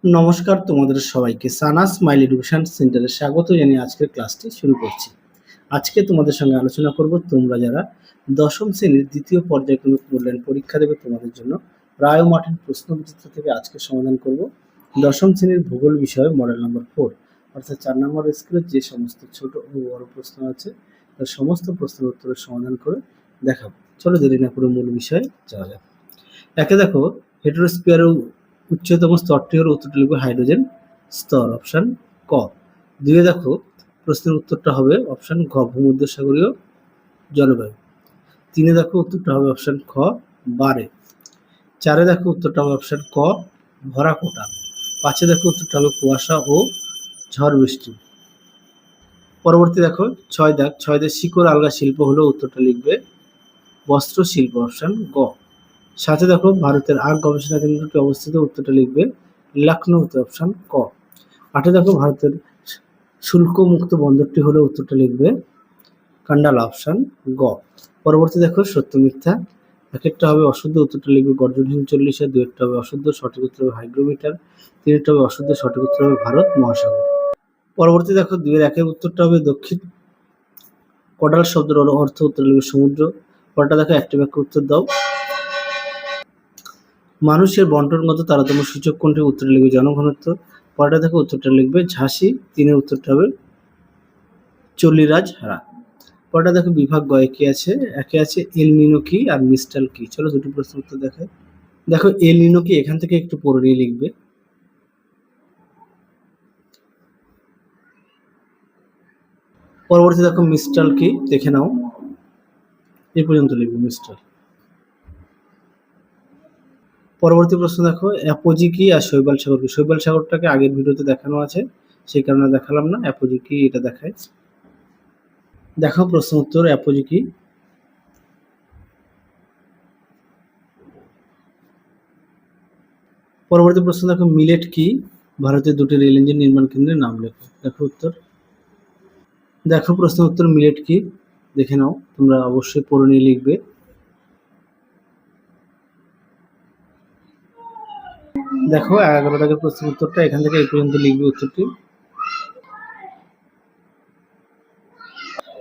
নমস্কার তোমাদের সবাইকে সানা স্মাইল এডুকেশন সেন্টারে স্বাগত জানিয়ে আজকের ক্লাসটি শুরু করছি। আজকে তোমাদের সঙ্গে আলোচনা করব তোমরা যারা দশম শ্রেণীর দ্বিতীয় পর্যায়ক্রমিক মূল্যায়ন পরীক্ষা দেবে তোমাদের জন্য রায় ও মার্টিন প্রশ্নবিচিত্র থেকে আজকে সমাধান করব দশম শ্রেণীর ভূগোল বিষয়ে মডেল নম্বর 4 অর্থাৎ 4 নম্বর স্কেলের যে সমস্ত ছোট ও বড় প্রশ্ন আছে তার সমস্ত প্রশ্নের উত্তরের সমাধান করে দেখাবো। চলো দেরি না করে মূল বিষয়ে যাওয়া যাক। একে দেখো হেটেরোস্ফিয়ার উচ্চতম স্তরটি হলো উত্তরটি লিখবে হাইড্রোজেন স্তর, অপশন ক। দুইয়ে দেখো প্রশ্নের উত্তরটা হবে অপশন ঘ ভূমধ্যসাগরীয় জলবায়ু। তিনে দেখো উত্তরটা হবে অপশন খ বারে। চারে দেখো উত্তরটা হবে অপশন ক ভরা কোটা। পাঁচে দেখো উত্তরটা হবে কুয়াশা ও ঝড় বৃষ্টি। পরবর্তী দেখো ছয় শিকড় আলগা শিল্প হলো উত্তরটা লিখবে বস্ত্র শিল্প, অপশন গ। সাথে দেখো ভারতের আখ গবেষণা কেন্দ্রটি অবস্থিত উত্তরটা লিখবে লখনৌতে, অপশন ক। আটে দেখো ভারতের শুল্ক মুক্ত বন্দরটি হলো উত্তরটা লিখবে কান্ডালা, অপশন গ। পরবর্তী দেখো সত্য মিথ্যা। এক একটা হবে অশুদ্ধ, উত্তরটা লিখবে গর্জনহীন 40, দু একটা হবে অশুদ্ধ, সঠিক উত্তর হবে হাইগ্রোমিটার, তিন একটা হবে অশুদ্ধ, সঠিক উত্তর হবে ভারত মহাসাগর। পরবর্তী দেখো 2-এর উত্তরটা হবে দক্ষিণ। কডাল শব্দের অর্থ উত্তর লিখবে সমুদ্র। পরটা দেখো একটা বাক্য উত্তর দাও। মানুষের বন্টনগত তারতম্য সূচক কোনটি, উত্তরটা লিখবে জনঘনত্ব। পরটা দেখো উত্তরটা লিখবে ঝাঁসি, তিনের উত্তরটা হবে চল্লিরাজ হারা। পরটা দেখো বিভাগ গয়ে কি আছে, একে আছে এল নিনো কি আর মিস্টাল কি। চলো দুটো প্রশ্ন উত্তর দেখায়। দেখো এল নিনো কি এখান থেকে একটু পড়ে নিয়ে লিখবে। পরবর্তী দেখো মিস্টাল কি দেখে নাও, এই পর্যন্ত লিখবে মিস্টাল। পরবর্তী প্রশ্ন দেখো অ্যাপোজি কি আর শৈবাল সাগর কি। শৈবাল সাগরটাকে আগের ভিডিওতে দেখানো আছে, সেই কারণে দেখালাম না। অ্যাপোজি কি এটা দেখায়। দেখো প্রশ্ন উত্তর অ্যাপোজি কি। পরবর্তী প্রশ্ন দেখো মিলেট কি, ভারতের দুটি রেল ইঞ্জিন নির্মাণ কেন্দ্রের নাম লেখো। দেখো উত্তর। দেখো প্রশ্ন উত্তর মিলেট কি দেখে নাও, তোমরা অবশ্যই পড়ে নিয়ে লিখবে। দেখো 11 দাগের প্রশ্ন উত্তরটা এখান থেকে এই পর্যন্ত লিখবে উত্তরটি।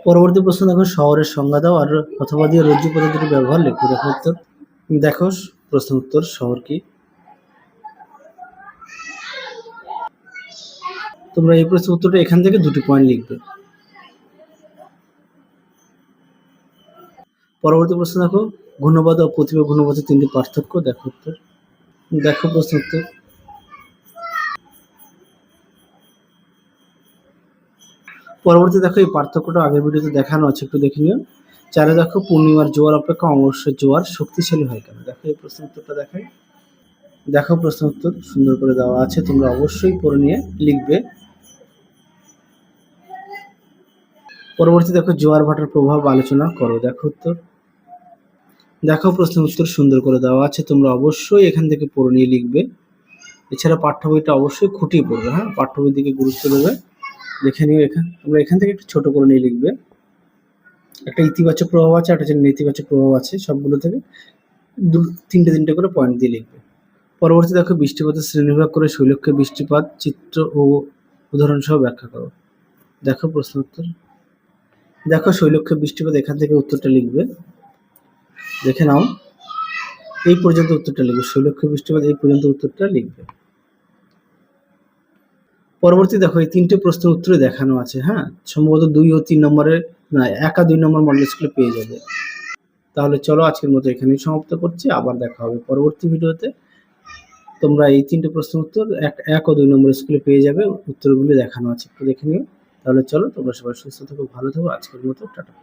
পরবর্তী প্রশ্ন দেখো শহরের সংজ্ঞা দাও আর অথবা দিয়ে রজ্জু পদ্ধতির ব্যবহার লেখো। দেখো উত্তর। দেখো প্রশ্ন উত্তর শহর কি। তোমরা এই প্রশ্ন উত্তরটা এখান থেকে দুটি পয়েন্ট লিখবে। পরবর্তী প্রশ্ন দেখো ঘূর্ণবাদ ও প্রতিভা ঘূর্ণবাদের তিনটি পার্থক্য। দেখো উত্তর। দেখো প্রশ্ন উত্তর। পরবর্তী দেখো এই পার্থক্যটা আগের ভিডিওতে দেখানো আছে, একটু দেখে নিও। চারে দেখো পূর্ণিমার জোয়ার অপেক্ষা অমাবস্যার জোয়ার শক্তিশালী হয় কেন। দেখো এই প্রশ্ন উত্তরটা দেখাই। দেখো প্রশ্ন উত্তর সুন্দর করে দেওয়া আছে, তোমরা অবশ্যই পড়ে নিয়ে লিখবে। পরবর্তী দেখো জোয়ার ভাটার প্রভাব আলোচনা করো। দেখো উত্তর। দেখো প্রশ্ন উত্তর সুন্দর করে দেওয়া আছে, তোমরা অবশ্যই এখান থেকে পড়ে নিয়ে লিখবে। এছাড়া পাঠ্য বইটা অবশ্যই খুঁটিয়ে পড়বে। হ্যাঁ, পাঠ্য বইয়ের দিকে গুরুত্ব দেবে। দেখে নিও তোমরা এখান থেকে একটু ছোট করে নিয়ে লিখবে। একটা ইতিবাচক প্রভাব আছে, একটা নেতিবাচক প্রভাব আছে, সবগুলো থেকে তিনটে করে পয়েন্ট দিয়ে লিখবে। পরবর্তী দেখো বৃষ্টিপাতের শ্রেণীবিভাগ করে শৈলক্ষে বৃষ্টিপাত চিত্র ও উদাহরণ সহ ব্যাখ্যা করো। দেখো প্রশ্ন উত্তর। দেখো শৈলক্ষে বৃষ্টিপাত এখান থেকে উত্তরটা লিখবে। দেখে নাও এই পর্যন্ত উত্তরটা লিখবে। শৈলক্ষে বৃষ্টিপাত এই পর্যন্ত উত্তরটা লিখবে। পরবর্তী দেখো এই তিনটে প্রশ্নের উত্তরে দেখানো আছে। হ্যাঁ, সম্ভবত 2 ও 3 নম্বরের না 1 আর 2 নম্বর মডেল স্কুলে পেয়ে যাবে। তাহলে চলো আজকের মতো এখানেই সমাপ্ত করছি, আবার দেখা হবে পরবর্তী ভিডিওতে। তোমরা এই তিনটে প্রশ্ন উত্তর 1 ও 2 নম্বর স্কুলে পেয়ে যাবে, উত্তরগুলি দেখানো আছে, একটু দেখে নিও। তাহলে চলো তোমরা সবাই সুস্থ থাকো, ভালো থাকো। আজকের মতো টাটা।